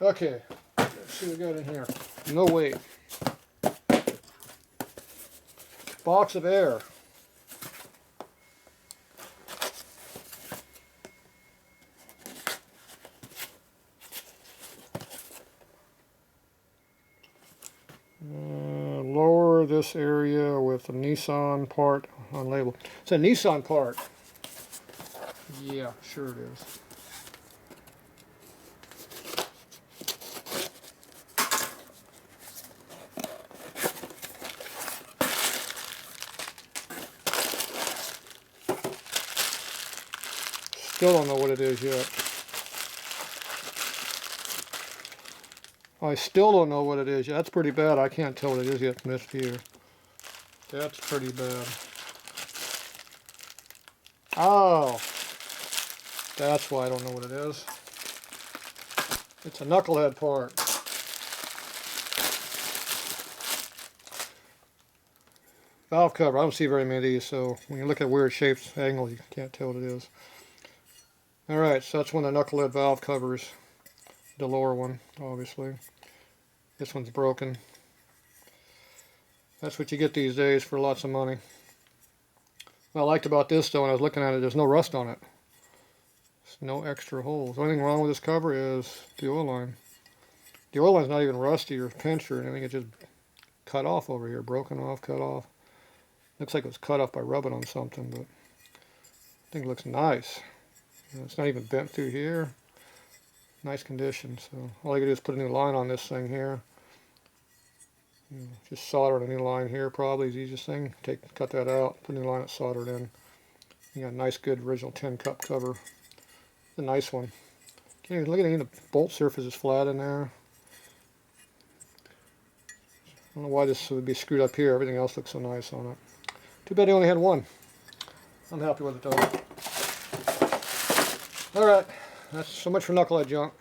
Okay, let's see what we got in here. No weight. Box of air. Lower this area with a Nissan part on label. It's a Nissan part. Yeah, sure it is. Still don't know what it is yet. I still don't know what it is yet. That's pretty bad. I can't tell what it is yet from this view. That's pretty bad. Oh, that's why I don't know what it is. It's a knucklehead part. Valve cover. I don't see very many of these, so when you look at weird shapes, angles, you can't tell what it is. Alright, so that's one of the knucklehead valve covers. The lower one, obviously. This one's broken. That's what you get these days for lots of money. What I liked about this, though, when I was looking at it, there's no rust on it. There's no extra holes. The only thing wrong with this cover is the oil line. The oil line's not even rusty or pinched or anything. It's just cut off over here. Broken off, cut off. Looks like it was cut off by rubbing on something, but I think it looks nice. You know, it's not even bent through here. Nice condition. So all you can do is put a new line on this thing here. You know, just solder a new line here probably is the easiest thing. Cut that out, put a new line and solder it in. You got a nice good original tin cup cover. It's a nice one. Okay, look at it, the bolt surface is flat in there. I don't know why this would be screwed up here. Everything else looks so nice on it. Too bad they only had one. I'm happy with it though. Alright, that's so much for knucklehead junk.